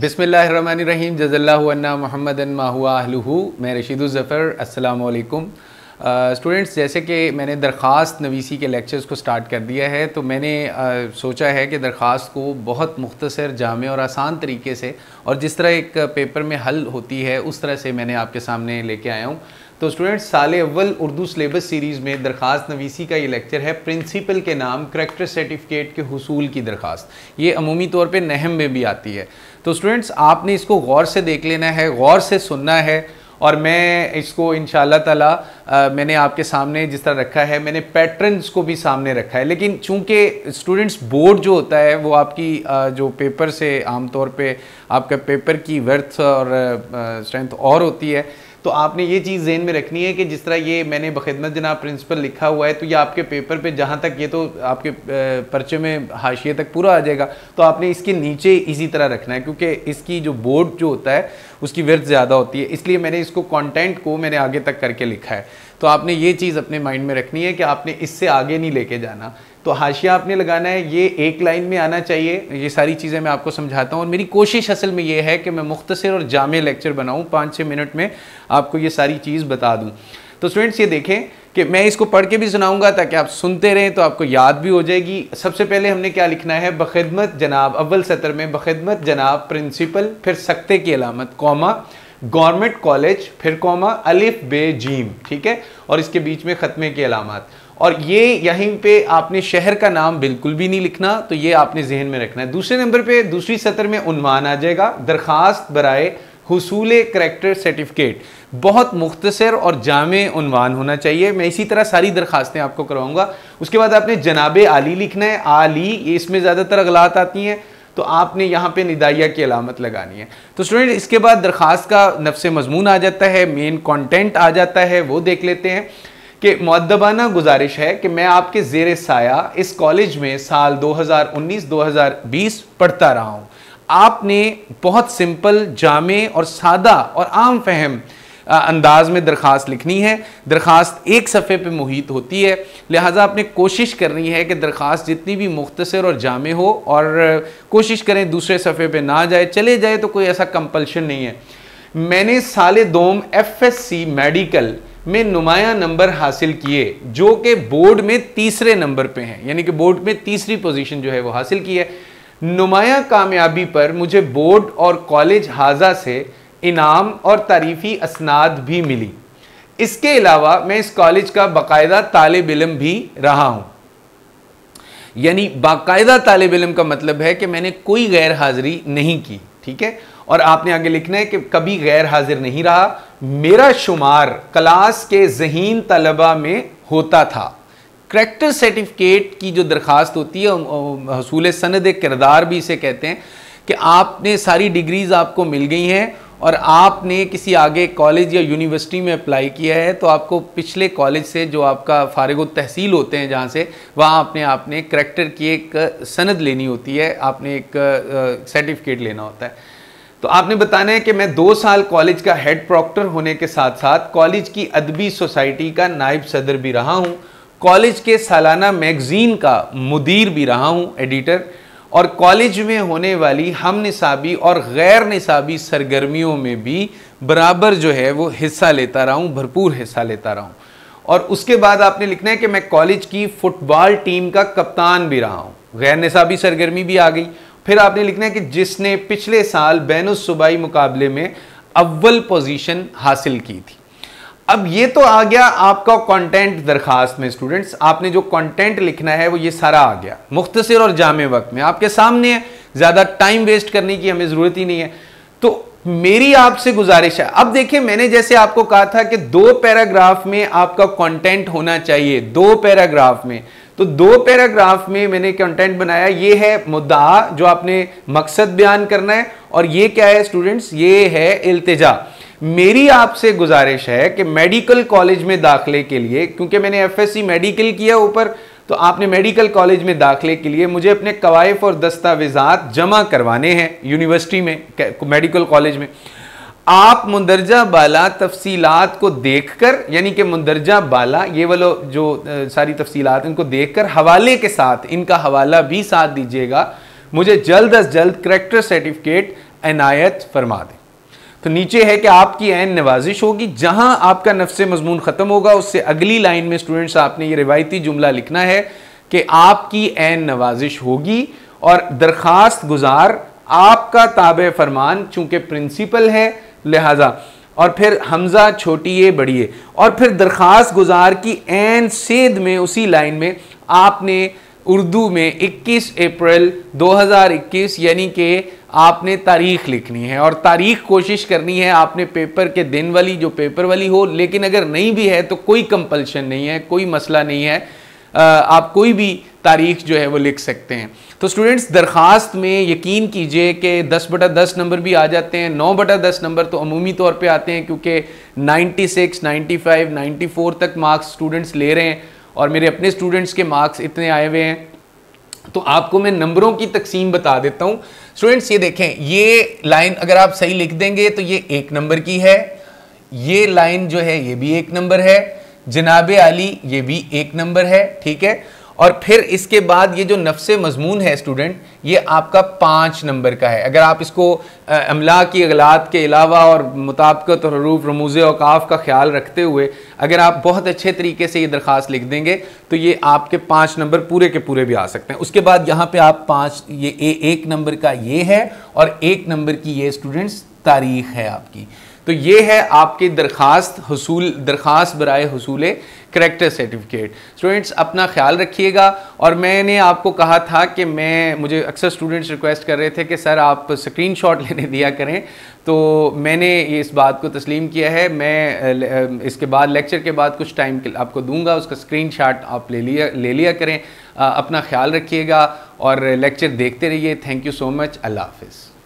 बिस्मिल्लाहिर्रहमानिर्रहीम जज़ल्लाहु अन्ना मुहम्मदन मा हुआ अहलुहु। मैं रशीदुल ज़फ़र। अस्सलामु अलैकुम स्टूडेंट्स। जैसे कि मैंने दरख्वास्त नवीसी के लेक्चर्स को स्टार्ट कर दिया है, तो मैंने सोचा है कि दरख्वास्त को बहुत मुख्तसर, जामे और आसान तरीके से, और जिस तरह एक पेपर में हल होती है उस तरह से मैंने आपके सामने लेके आया हूँ। तो स्टूडेंट्स, साले अव्वल उर्दू सिलेबस सीरीज़ में दरख्वास्त नवीसी का ये लेक्चर है प्रिंसिपल के नाम करैक्टर सर्टिफिकेट के हुसूल की दरख्वास्त। ये अमूमी तौर पे नहम में भी आती है। तो स्टूडेंट्स, आपने इसको गौर से देख लेना है, गौर से सुनना है, और मैं इसको इंशाअल्लाह ताला मैंने आपके सामने जिस तरह रखा है, मैंने पैटर्न्स को भी सामने रखा है। लेकिन चूंकि स्टूडेंट्स बोर्ड जो होता है वो आपकी जो पेपर से आमतौर पे आपका पेपर की वर्थ और स्ट्रेंथ और होती है, तो आपने ये चीज़ ज़हन में रखनी है कि जिस तरह ये मैंने बखिदमत जनाब प्रिंसिपल लिखा हुआ है, तो ये आपके पेपर पे जहाँ तक, ये तो आपके पर्चे में हाशिए तक पूरा आ जाएगा, तो आपने इसके नीचे इसी तरह रखना है, क्योंकि इसकी जो बोर्ड जो होता है उसकी वर्थ ज़्यादा होती है। इसलिए मैंने इसको कंटेंट को मैंने आगे तक करके लिखा है। तो आपने ये चीज़ अपने माइंड में रखनी है कि आपने इससे आगे नहीं लेके जाना। तो हाशिया आपने लगाना है, ये एक लाइन में आना चाहिए। ये सारी चीज़ें मैं आपको समझाता हूँ, और मेरी कोशिश असल में ये है कि मैं मुख्तसर और जामे लेक्चर बनाऊँ, 5-6 मिनट में आपको ये सारी चीज़ बता दूँ। तो स्टूडेंट्स, ये देखें कि मैं इसको पढ़ के भी सुनाऊंगा ताकि आप सुनते रहें, तो आपको याद भी हो जाएगी। सबसे पहले हमने क्या लिखना है, बखिदमत जनाब, अव्वल सतर में बखिदमत जनाब प्रिंसिपल, फिर सख्ते की अलामत, कौमा, गवर्नमेंट कॉलेज, फिर कौमा, अलिफ बे जीम, ठीक है, और इसके बीच में ख़त्मे की अलामत। और ये यहीं पे आपने शहर का नाम बिल्कुल भी नहीं लिखना, तो ये आपने जहन में रखना है। दूसरे नंबर पे दूसरी सतर में उन्वान आ जाएगा, दरख्वास्त बराए हुसूले करैक्टर सर्टिफिकेट। बहुत मुख्तसर और जामे उन्वान होना चाहिए। मैं इसी तरह सारी दरखास्तें आपको करवाऊंगा। उसके बाद आपने जनाबे आली लिखना है, आली, ये इसमें ज़्यादातर अगलात आती हैं, तो आपने यहाँ पे निदाइया की अलामत लगानी है। तो स्टूडेंट, इसके बाद दरख्वास्त का नफ्से मजमून आ जाता है, मेन कंटेंट आ जाता है, वो देख लेते हैं कि मुअद्दबाना गुजारिश है कि मैं आपके ज़ेरे साया इस कॉलेज में साल 2019-2020 पढ़ता रहा हूँ। आपने बहुत सिंपल, जामे और सादा और आम फहम अंदाज में दरख्वास्त लिखनी है। दरख्वास्त एक सफ़े पे मुहित होती है, लिहाजा आपने कोशिश करनी है कि दरख्वास्त जितनी भी मुख्तसर और जामे हो, और कोशिश करें दूसरे सफ़े पे ना जाए, चले जाए तो कोई ऐसा कंपल्शन नहीं है। मैंने साले दोम FSC मेडिकल में नुमाया नंबर हासिल किए, जो कि बोर्ड में तीसरे नंबर पे हैं, यानी कि बोर्ड में तीसरी पोजीशन जो है वो हासिल की है। नुमाया कामयाबी पर मुझे बोर्ड और कॉलेज हाजा से इनाम और तारीफ़ी असनाद भी मिली। इसके अलावा मैं इस कॉलेज का बाकायदा तालिब इल्म भी रहा हूँ। यानी बाकायदा तालिब इल्म का मतलब है कि मैंने कोई गैर हाजिरी नहीं की, ठीक है। और आपने आगे लिखना है कि कभी गैर हाजिर नहीं रहा। मेरा शुमार क्लास के ज़हीन तलबा में होता था। करैक्टर सर्टिफिकेट की जो दरख्वास्त होती है, हसूल सनद किरदार भी इसे कहते हैं, कि आपने सारी डिग्रीज़ आपको मिल गई हैं और आपने किसी आगे कॉलेज या यूनिवर्सिटी में अप्लाई किया है, तो आपको पिछले कॉलेज से जो आपका फारिग तहसील होते हैं जहाँ से, वहाँ आपने करैक्टर की एक सनद लेनी होती है, आपने एक सर्टिफिकेट लेना होता है। तो आपने बताना है कि मैं 2 साल कॉलेज का हेड प्रॉक्टर होने के साथ साथ कॉलेज की अदबी सोसाइटी का नायब सदर भी रहा हूँ, कॉलेज के सालाना मैगज़ीन का मुदीर भी रहा हूँ, एडिटर, और कॉलेज में होने वाली हम निसाबी और गैर निसाबी सरगर्मियों में भी बराबर जो है वो हिस्सा लेता रहा हूँ, भरपूर हिस्सा लेता रहा हूँ। और उसके बाद आपने लिखना है कि मैं कॉलेज की फुटबॉल टीम का कप्तान भी रहा हूँ, गैर निसाबी सरगर्मी भी आ गई। फिर आपने लिखना है कि जिसने पिछले साल बैनुस सूबाई मुकाबले में अव्वल पोजीशन हासिल की थी। अब ये तो आ गया आपका कंटेंट दरखास्त में। स्टूडेंट्स, आपने जो कंटेंट लिखना है वो ये सारा आ गया, मुख्तसर और जामे वक्त में आपके सामने है, ज़्यादा टाइम वेस्ट करने की हमें ज़रूरत ही नहीं है। तो मेरी आपसे गुजारिश है, अब देखिए, मैंने जैसे आपको कहा था कि 2 पैराग्राफ में आपका कंटेंट होना चाहिए, 2 पैराग्राफ में, तो 2 पैराग्राफ में मैंने कंटेंट बनाया। ये है मुद्दा जो आपने मकसद बयान करना है, और ये क्या है स्टूडेंट्स, ये है इल्तिजा। मेरी आपसे गुजारिश है कि मेडिकल कॉलेज में दाखिले के लिए, क्योंकि मैंने FSC मेडिकल किया ऊपर, तो आपने मेडिकल कॉलेज में दाखिले के लिए मुझे अपने कवायफ और दस्तावेजात जमा करवाने हैं यूनिवर्सिटी में, मेडिकल कॉलेज में। आप मुंदरजा बाला तफसीलात को देखकर, यानी कि मुंदरजा बाला ये वाला जो सारी तफसीलात इनको देखकर हवाले के साथ, इनका हवाला भी साथ दीजिएगा। मुझे जल्द अज जल्द करैक्टर सर्टिफिकेट इनायत फरमा दे। तो नीचे है कि आपकी ऐन नवाजिश होगी, जहां आपका नफ्स मजमून ख़त्म होगा उससे अगली लाइन में स्टूडेंट्स आपने ये रिवायती जुमला लिखना है कि आपकी ऐन नवाजिश होगी और दरखास्त गुजार आपका ताबे फरमान चूंकि प्रिंसिपल है लिहाजा, और फिर हमजा छोटिए बढ़िए, और फिर दरखास्त गुजार की ऐन सेध में उसी लाइन में आपने उर्दू में 21 अप्रैल 2021 यानी कि आपने तारीख लिखनी है, और तारीख कोशिश करनी है आपने पेपर के दिन वाली जो पेपर वाली हो, लेकिन अगर नहीं भी है तो कोई कंपल्शन नहीं है, कोई मसला नहीं है, आप कोई भी तारीख जो है वो लिख सकते हैं। तो स्टूडेंट्स दरखास्त में यकीन कीजिए कि 10/10 नंबर भी आ जाते हैं, 9/10 नंबर तो अमूमी तौर पे आते हैं क्योंकि 96, 95, 94 तक मार्क्स स्टूडेंट्स ले रहे हैं और मेरे अपने स्टूडेंट्स के मार्क्स इतने आए हुए हैं। तो आपको मैं नंबरों की तकसीम बता देता हूँ स्टूडेंट्स। ये देखें, ये लाइन अगर आप सही लिख देंगे तो ये 1 नंबर की है, ये लाइन जो है ये भी 1 नंबर है, जनाबे आली ये भी 1 नंबर है, ठीक है। और फिर इसके बाद ये जो नफ्से मजमून है स्टूडेंट, ये आपका 5 नंबर का है। अगर आप इसको अमला की अगलात के अलावा और मुताबिकत और हरूफ रमूज़े औकाफ का ख्याल रखते हुए अगर आप बहुत अच्छे तरीके से ये दरख्वास्त लिख देंगे तो ये आपके 5 नंबर पूरे के पूरे भी आ सकते हैं। उसके बाद यहाँ पे आप 5 ये 1 नंबर का ये है और 1 नंबर की ये स्टूडेंट्स तारीख है आपकी। तो ये है आपकी दरखास्त बराए हुसूल करैक्टर सर्टिफिकेट। स्टूडेंट्स अपना ख्याल रखिएगा। और मैंने आपको कहा था कि मुझे अक्सर स्टूडेंट्स रिक्वेस्ट कर रहे थे कि सर आप स्क्रीनशॉट लेने दिया करें, तो मैंने ये इस बात को तस्लीम किया है। मैं इसके बाद लेक्चर के बाद कुछ टाइम आपको दूंगा, उसका स्क्रीनशॉट आप ले लिया करें। अपना ख्याल रखिएगा और लेक्चर देखते रहिए। Thank you so much. अल्लाह हाफिज़।